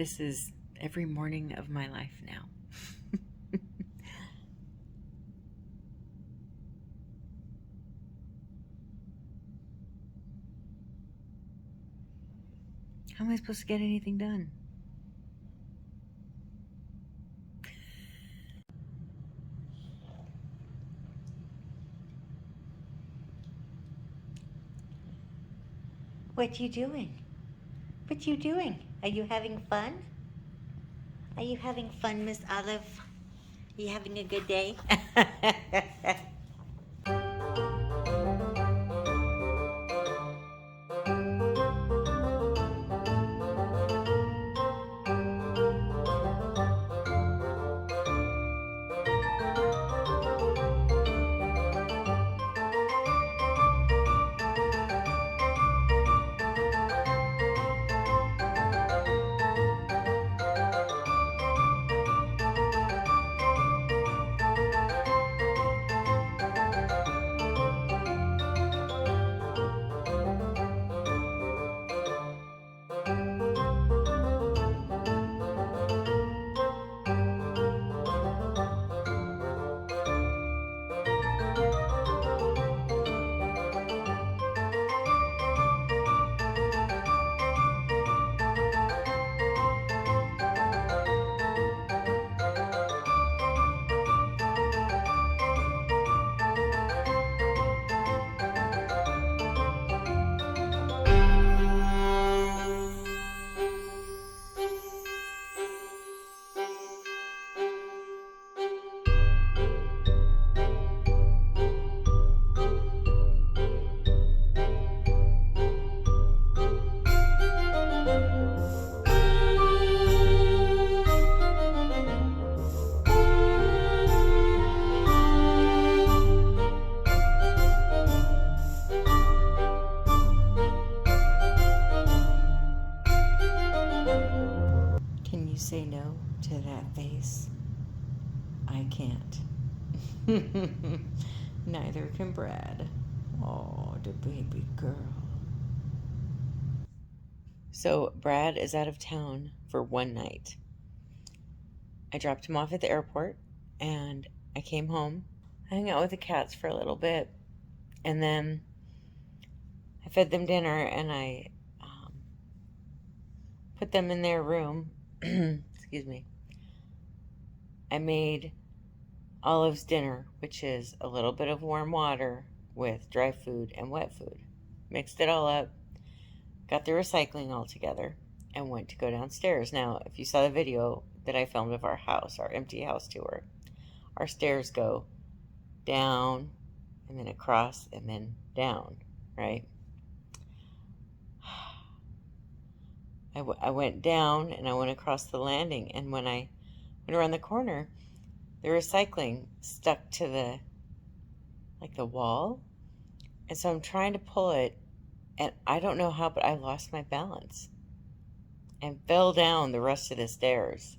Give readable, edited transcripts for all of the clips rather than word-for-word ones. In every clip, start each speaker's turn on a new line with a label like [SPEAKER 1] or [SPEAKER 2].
[SPEAKER 1] This is every morning of my life now. How am I supposed to get anything done?
[SPEAKER 2] What you doing? What you doing? Are you having fun? Are you having fun, Miss Olive? Are you having a good day?
[SPEAKER 1] Can you say no to that face? I can't. Neither can Brad. Oh, the baby girl. So, Brad is out of town for one night. I dropped him off at the airport and I came home. I hung out with the cats for a little bit and then I fed them dinner and I put them in their room. Excuse me. I made Olive's dinner, which is a little bit of warm water with dry food and wet food. Mixed it all up, got the recycling all together, and went to go downstairs. Now, if you saw the video that I filmed of our house, our empty house tour, our stairs go down and then across and then down, right? I went down and I went across the landing, and when I went around the corner, the recycling stuck to the wall, and so I'm trying to pull it, and I don't know how, but I lost my balance and fell down the rest of the stairs.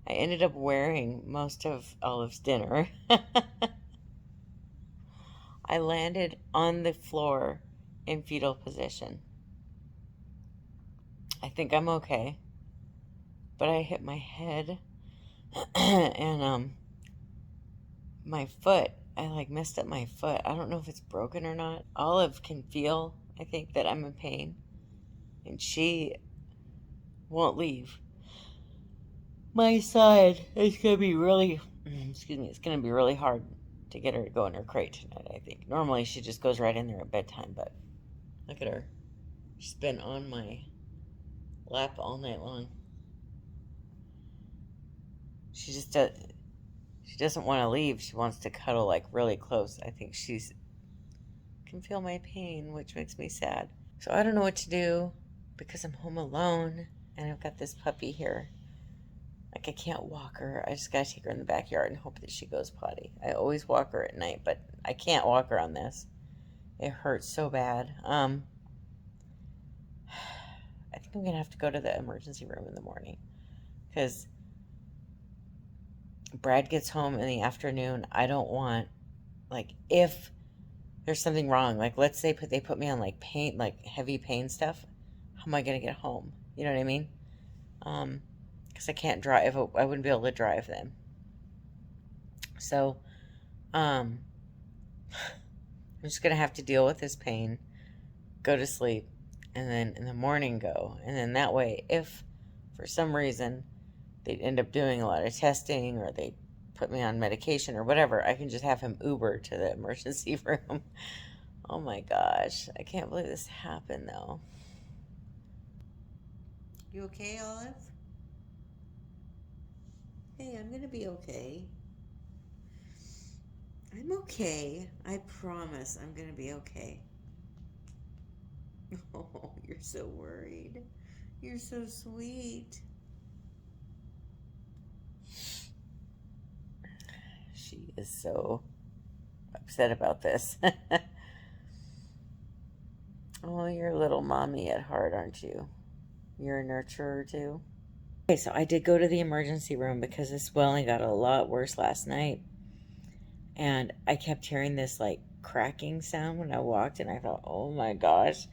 [SPEAKER 1] I ended up wearing most of Olive's dinner. I landed on the floor in fetal position. I think I'm okay, but I hit my head and my foot. I messed up my foot. I don't know if it's broken or not. Olive can feel, I think, that I'm in pain, and she won't leave my side. It's gonna be really, excuse me, it's gonna be really hard to get her to go in her crate tonight, I think. Normally she just goes right in there at bedtime, but look at her. She's been on my lap all night long. She just does. She doesn't want to leave. She wants to cuddle really close. I think she's can feel my pain, which makes me sad. So I don't know what to do because I'm home alone and I've got this puppy here. I can't walk her. I just gotta take her in the backyard and hope that she goes potty. I always walk her at night, but I can't walk her on this. It hurts so bad. I think I'm gonna have to go to the emergency room in the morning because Brad gets home in the afternoon. I don't want, if there's something wrong, let's say they put me on pain, heavy pain stuff, how am I gonna get home? You know what I mean? Because I can't drive. I wouldn't be able to drive then. So, um, I'm just gonna have to deal with this pain, go to sleep, and then in the morning go. And then that way, if for some reason they'd end up doing a lot of testing or they put me on medication or whatever, I can just have him Uber to the emergency room. Oh my gosh, I can't believe this happened though. You okay, Olive? Hey, I'm gonna be okay. I'm okay. I promise I'm gonna be okay. Oh, you're so worried. You're so sweet. She is so upset about this. Oh, you're a little mommy at heart, aren't you? You're a nurturer too. Okay, so I did go to the emergency room because the swelling got a lot worse last night. And I kept hearing this like cracking sound when I walked, and I thought, oh my gosh,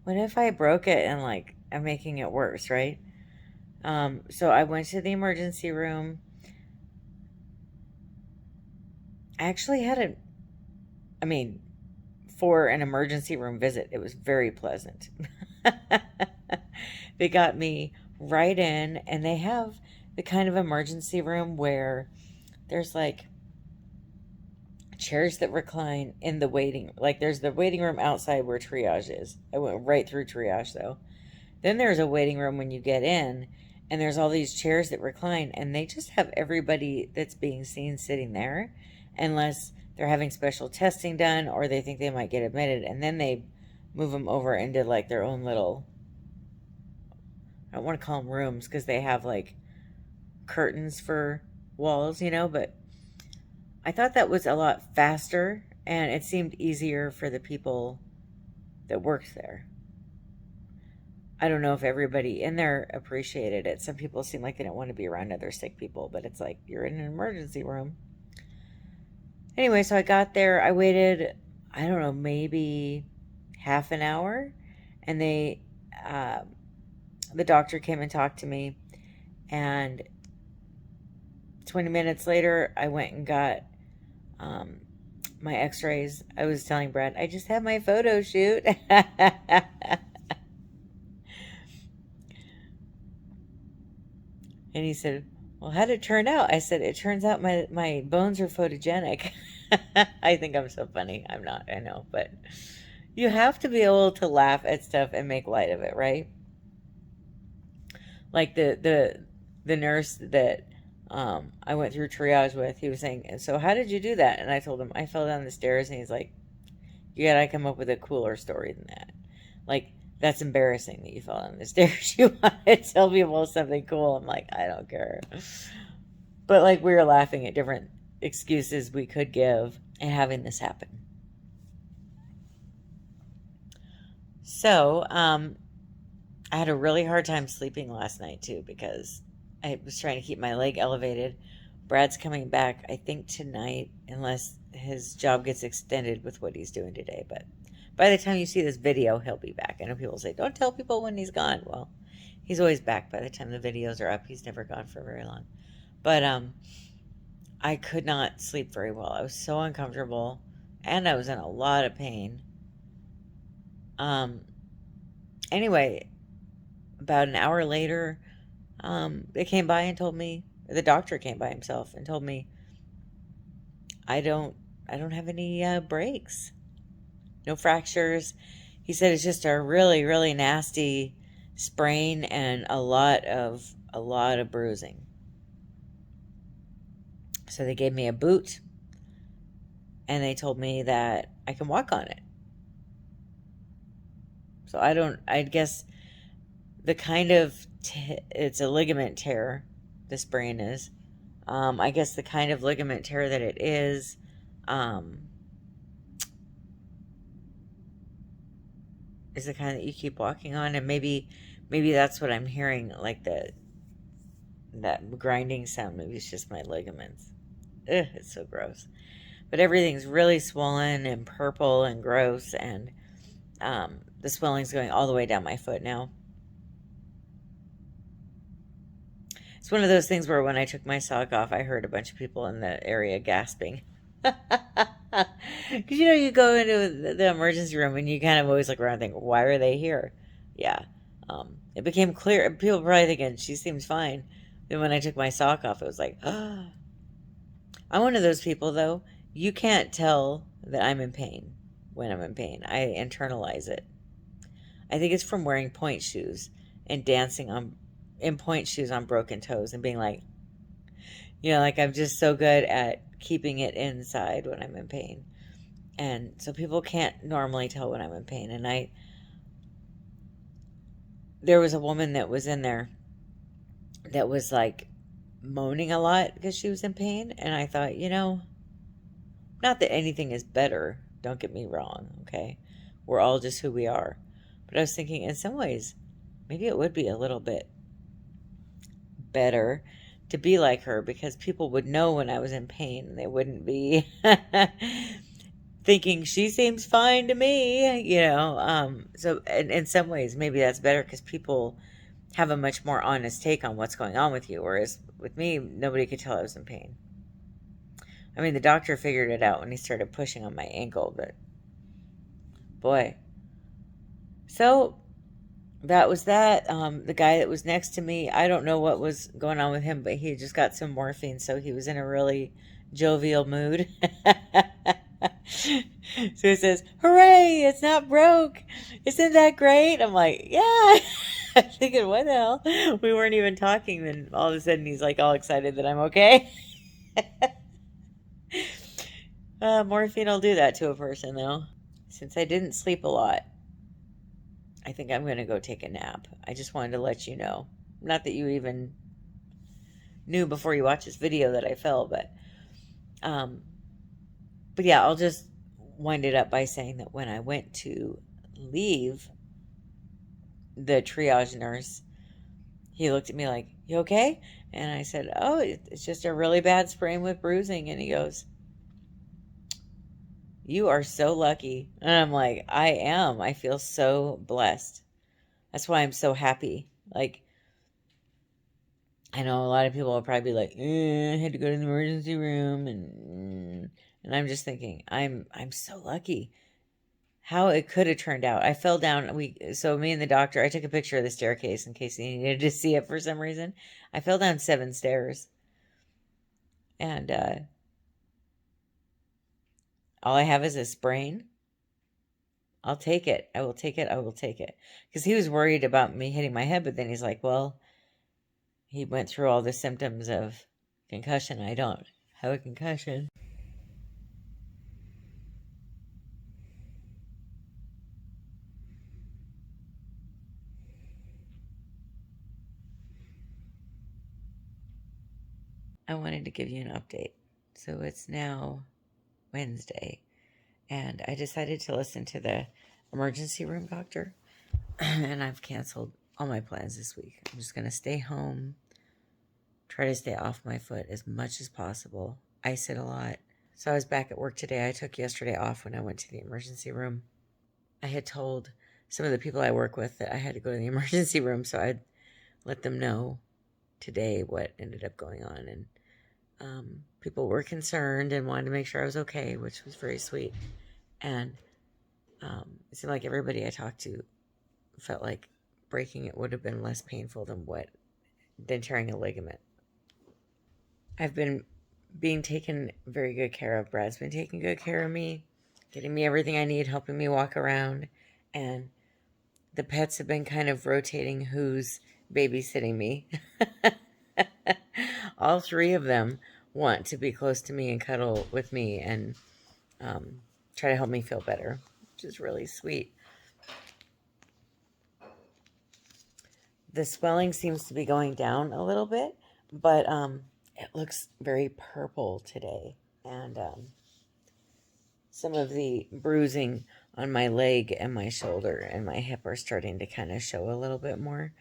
[SPEAKER 1] what if I broke it and like I'm making it worse, right? So I went to the emergency room. I actually had I mean, for an emergency room visit, it was very pleasant. They got me right in, and they have the kind of emergency room where there's like chairs that recline in the waiting, like there's the waiting room outside where triage is. I went right through triage though. Then there's a waiting room when you get in, and there's all these chairs that recline, and they just have everybody that's being seen sitting there, unless they're having special testing done or they think they might get admitted, and then they move them over into like their own little, I don't want to call them rooms because they have like curtains for walls, but I thought that was a lot faster and it seemed easier for the people that worked there. I don't know if everybody in there appreciated it. Some people seem like they don't want to be around other sick people, but it's like you're in an emergency room. Anyway, so I got there. I waited, I don't know, maybe half an hour, and uh, the doctor came and talked to me, and 20 minutes later, I went and got um, my x-rays. I was telling Brad, I just had my photo shoot. And he said, well, how'd it turn out? I said, it turns out my bones are photogenic. I think I'm so funny. I'm not, I know. But you have to be able to laugh at stuff and make light of it, right? Like the nurse that I went through triage with, he was saying, so how did you do that? And I told him, I fell down the stairs. And he's like, you gotta come up with a cooler story than that. Like, that's embarrassing that you fell down the stairs. You want to tell people something cool. I'm like, I don't care. But like, we were laughing at different excuses we could give and having this happen. So, I had a really hard time sleeping last night too because I was trying to keep my leg elevated. Brad's coming back, I think, tonight, unless his job gets extended with what he's doing today. But by the time you see this video, he'll be back. I know people say, don't tell people when he's gone. Well, he's always back by the time the videos are up. He's never gone for very long. But I could not sleep very well. I was so uncomfortable, and I was in a lot of pain. Anyway, about an hour later, they came by and told me, the doctor came by himself and told me, I don't have any breaks, no fractures. He said it's just a really, really nasty sprain and a lot of bruising. So they gave me a boot, and they told me that I can walk on it. So I guess the kind of, it's a ligament tear, the sprain is. I guess the kind of ligament tear that it is, is the kind that you keep walking on, and maybe that's what I'm hearing, like that grinding sound. Maybe it's just my ligaments. Ugh, it's so gross. But everything's really swollen and purple and gross, and the swelling's going all the way down my foot now. It's one of those things where when I took my sock off, I heard a bunch of people in the area gasping. Because you go into the emergency room and you kind of always look around and think, why are they here? Yeah. It became clear. People were probably thinking, she seems fine. Then when I took my sock off, it was like, oh. I'm one of those people, though. You can't tell that I'm in pain when I'm in pain. I internalize it. I think it's from wearing point shoes and dancing on in point shoes on broken toes and being like, like I'm just so good at keeping it inside when I'm in pain. And so people can't normally tell when I'm in pain. And there was a woman that was in there that was like moaning a lot because she was in pain. And I thought, not that anything is better. Don't get me wrong. Okay. We're all just who we are. But I was thinking in some ways, maybe it would be a little bit better to be like her because people would know when I was in pain and they wouldn't be thinking she seems fine to me. So in some ways maybe that's better because people have a much more honest take on what's going on with you, whereas with me nobody could tell I was in pain. I mean, the doctor figured it out when he started pushing on my ankle, but boy. So that was that. The guy that was next to me, I don't know what was going on with him, but he just got some morphine, so he was in a really jovial mood. So he says, "Hooray, it's not broke. Isn't that great?" I'm like, "Yeah." I'm thinking, what the hell? We weren't even talking, then all of a sudden he's like all excited that I'm okay. Morphine will do that to a person, though. Since I didn't sleep a lot, I think I'm going to go take a nap. I just wanted to let you know. Not that you even knew before you watched this video that I fell, um, but yeah, I'll just wind it up by saying that when I went to leave the triage nurse, he looked at me like, "You okay?" And I said, "Oh, it's just a really bad sprain with bruising." And he goes, "You are so lucky." And I'm like, "I am. I feel so blessed. That's why I'm so happy." Like, I know a lot of people will probably be like, I had to go to the emergency room, and I'm just thinking, I'm so lucky. How it could have turned out. I fell down. So me and the doctor, I took a picture of the staircase in case he needed to see it for some reason. I fell down 7 stairs, and all I have is a sprain. I'll take it. I will take it. I will take it. Because he was worried about me hitting my head, but then he's like, well, he went through all the symptoms of concussion. I don't have a concussion. I wanted to give you an update. So it's now Wednesday, and I decided to listen to the emergency room doctor, and I've canceled all my plans this week. I'm just going to stay home, try to stay off my foot as much as possible, ice it a lot. So I was back at work today. I took yesterday off when I went to the emergency room. I had told some of the people I work with that I had to go to the emergency room, so I'd let them know today what ended up going on, and people were concerned and wanted to make sure I was okay, which was very sweet. And it seemed like everybody I talked to felt like breaking it would have been less painful than tearing a ligament. I've been being taken very good care of. Brad's been taking good care of me, getting me everything I need, helping me walk around, and the pets have been kind of rotating who's babysitting me. All 3 of them want to be close to me and cuddle with me and try to help me feel better, which is really sweet. The swelling seems to be going down a little bit, but it looks very purple today. And some of the bruising on my leg and my shoulder and my hip are starting to kind of show a little bit more.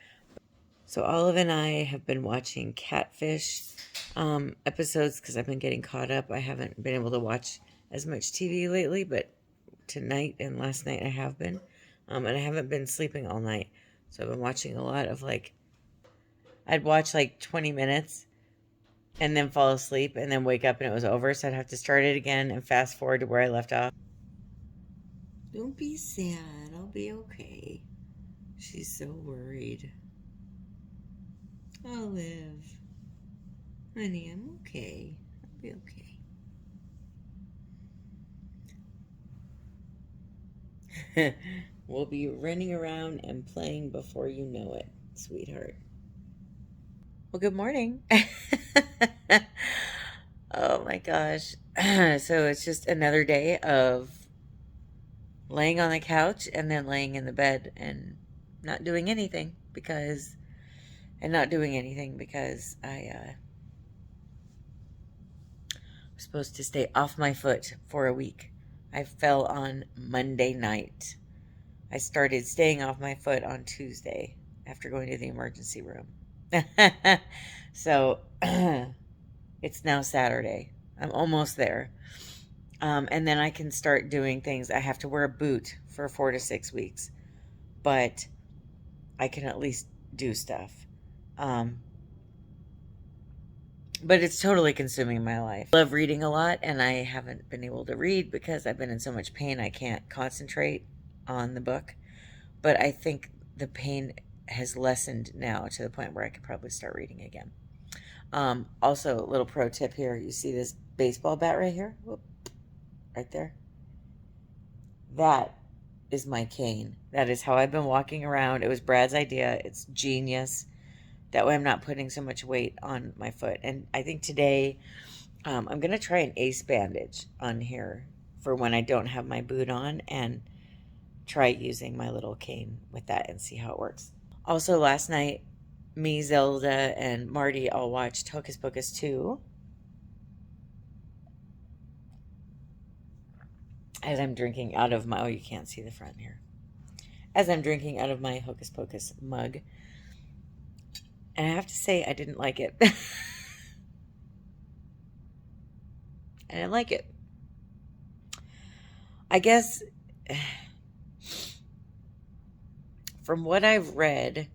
[SPEAKER 1] So Olive and I have been watching Catfish episodes because I've been getting caught up. I haven't been able to watch as much TV lately, but tonight and last night I have been. And I haven't been sleeping all night. So I've been watching a lot of like I'd watch like 20 minutes and then fall asleep and then wake up and it was over. So I'd have to start it again and fast forward to where I left off. Don't be sad. I'll be okay. She's so worried. Olive. Honey, I'm okay. I'll be okay. We'll be running around and playing before you know it, sweetheart. Well, good morning. Oh my gosh. So it's just another day of laying on the couch and then laying in the bed and not doing anything because I was supposed to stay off my foot for a week. I fell on Monday night. I started staying off my foot on Tuesday after going to the emergency room. So it's now Saturday. I'm almost there. And then I can start doing things. I have to wear a boot for 4 to 6 weeks, but I can at least do stuff. But it's totally consuming my life. I love reading a lot, and I haven't been able to read because I've been in so much pain I can't concentrate on the book. But I think the pain has lessened now to the point where I could probably start reading again. Also, a little pro tip here. You see this baseball bat right here? Whoop, right there? That is my cane. That is how I've been walking around. It was Brad's idea. It's genius. That way I'm not putting so much weight on my foot. And I think today I'm going to try an ace bandage on here for when I don't have my boot on and try using my little cane with that and see how it works. Also, last night, me, Zelda, and Marty all watched Hocus Pocus 2. As I'm drinking out of my... Oh, you can't see the front here. As I'm drinking out of my Hocus Pocus mug. And I have to say, I didn't like it. I didn't like it. I guess... From what I've read,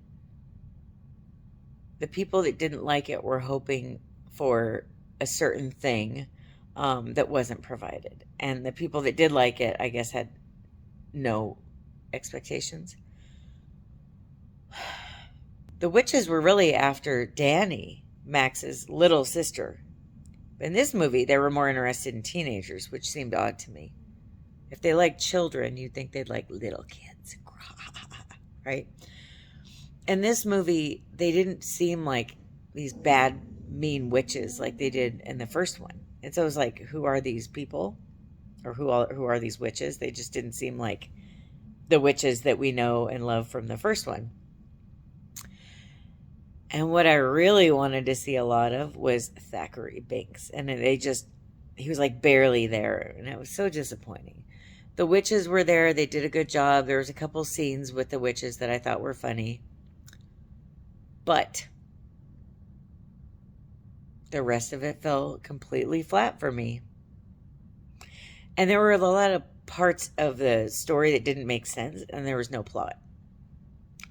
[SPEAKER 1] the people that didn't like it were hoping for a certain thing that wasn't provided. And the people that did like it, I guess, had no expectations. The witches were really after Danny, Max's little sister. In this movie, they were more interested in teenagers, which seemed odd to me. If they like children, you'd think they'd like little kids. Right? In this movie, they didn't seem like these bad, mean witches like they did in the first one. And so it was like, who are these people? Or who are these witches? They just didn't seem like the witches that we know and love from the first one. And what I really wanted to see a lot of was Thackeray Binks. And he was like barely there. And it was so disappointing. The witches were there. They did a good job. There was a couple scenes with the witches that I thought were funny. But the rest of it fell completely flat for me. And there were a lot of parts of the story that didn't make sense, and there was no plot.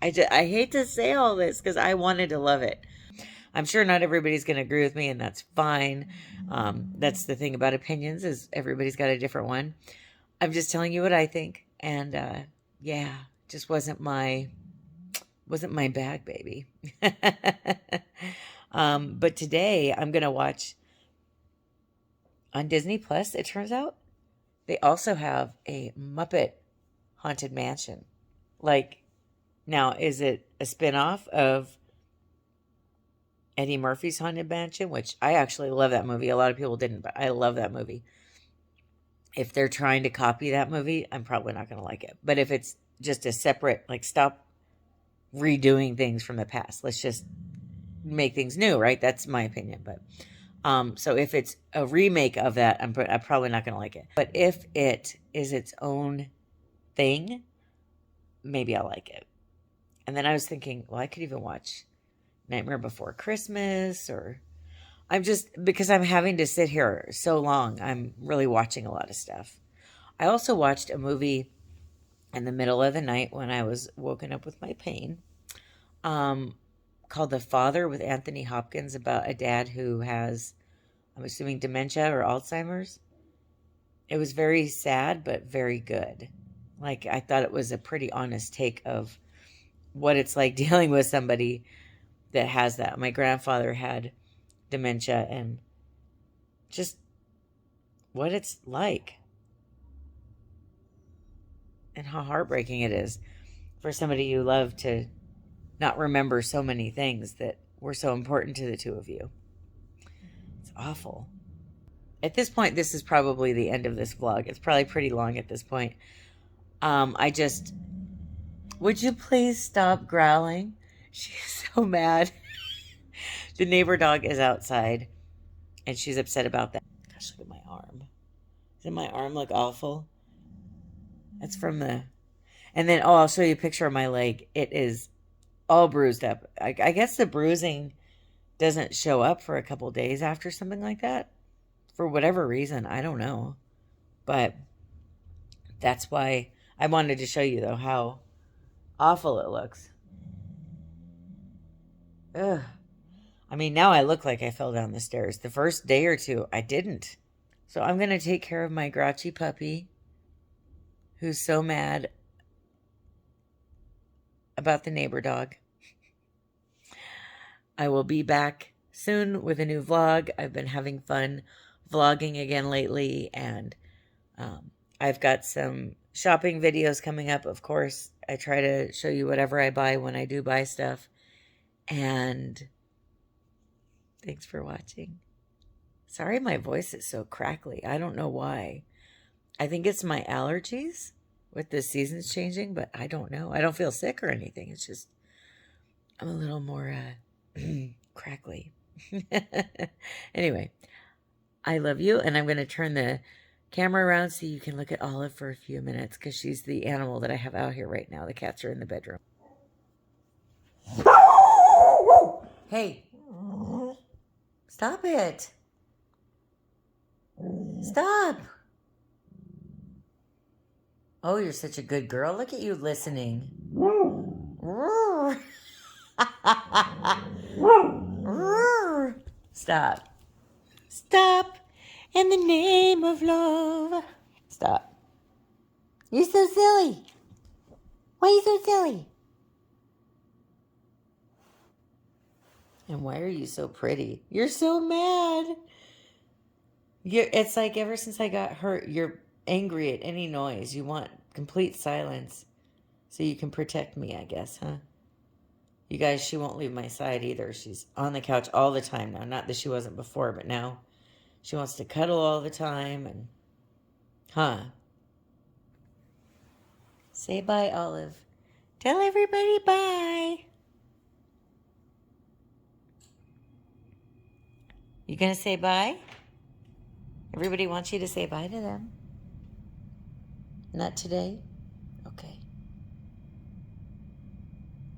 [SPEAKER 1] I hate to say all this because I wanted to love it. I'm sure not everybody's going to agree with me, and that's fine. That's the thing about opinions, is everybody's got a different one. I'm just telling you what I think, and yeah, just wasn't my bag, baby. But today I'm gonna watch on Disney Plus. It turns out they also have a Muppet Haunted Mansion. Like, now, is it a spinoff of Eddie Murphy's Haunted Mansion, which I actually love that movie. A lot of people didn't, but I love that movie. If they're trying to copy that movie, I'm probably not going to like it. But if it's just a separate, like, stop redoing things from the past. Let's just make things new, right? That's my opinion. But so if it's a remake of that, I'm probably not going to like it. But if it is its own thing, maybe I'll like it. And then I was thinking, well, I could even watch Nightmare Before Christmas, or because I'm having to sit here so long, I'm really watching a lot of stuff. I also watched a movie in the middle of the night when I was woken up with my pain, called The Father with Anthony Hopkins about a dad who has, I'm assuming, dementia or Alzheimer's. It was very sad, but very good. Like, I thought it was a pretty honest take of what it's like dealing with somebody that has that. My grandfather had dementia and just what it's like and how heartbreaking it is for somebody you love to not remember so many things that were so important to the two of you. It's awful. At this point, this is probably the end of this vlog. It's probably pretty long at this point. Would you please stop growling? She's so mad. The neighbor dog is outside and she's upset about that. Gosh, look at my arm. Doesn't my arm look awful? That's from the... And then, I'll show you a picture of my leg. It is all bruised up. I guess the bruising doesn't show up for a couple days after something like that. For whatever reason, I don't know. But that's why I wanted to show you, though, how awful it looks. Ugh. I mean, now I look like I fell down the stairs. The first day or two, I didn't. So I'm going to take care of my grouchy puppy who's so mad about the neighbor dog. I will be back soon with a new vlog. I've been having fun vlogging again lately, and I've got some shopping videos coming up. Of course, I try to show you whatever I buy when I do buy stuff. And thanks for watching. Sorry my voice is so crackly. I don't know why. I think it's my allergies with the seasons changing, but I don't know. I don't feel sick or anything. It's just I'm a little more crackly. Anyway, I love you, and I'm going to turn the camera around so you can look at Olive for a few minutes because she's the animal that I have out here right now. The cats are in the bedroom. Hey, stop it. Stop. Oh, you're such a good girl. Look at you listening. Stop. Stop. In the name of love. Stop.
[SPEAKER 2] You're so silly. Why are you so silly?
[SPEAKER 1] And why are you so pretty? You're so mad. It's like ever since I got hurt, you're angry at any noise. You want complete silence so you can protect me, I guess, huh? You guys, she won't leave my side either. She's on the couch all the time now. Not that she wasn't before, but now she wants to cuddle all the time. And, huh? Say bye, Olive. Tell everybody bye. You gonna say bye? Everybody wants you to say bye to them. Not today? Okay.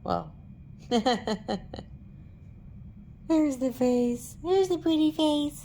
[SPEAKER 1] Well. There's the face. There's the pretty face.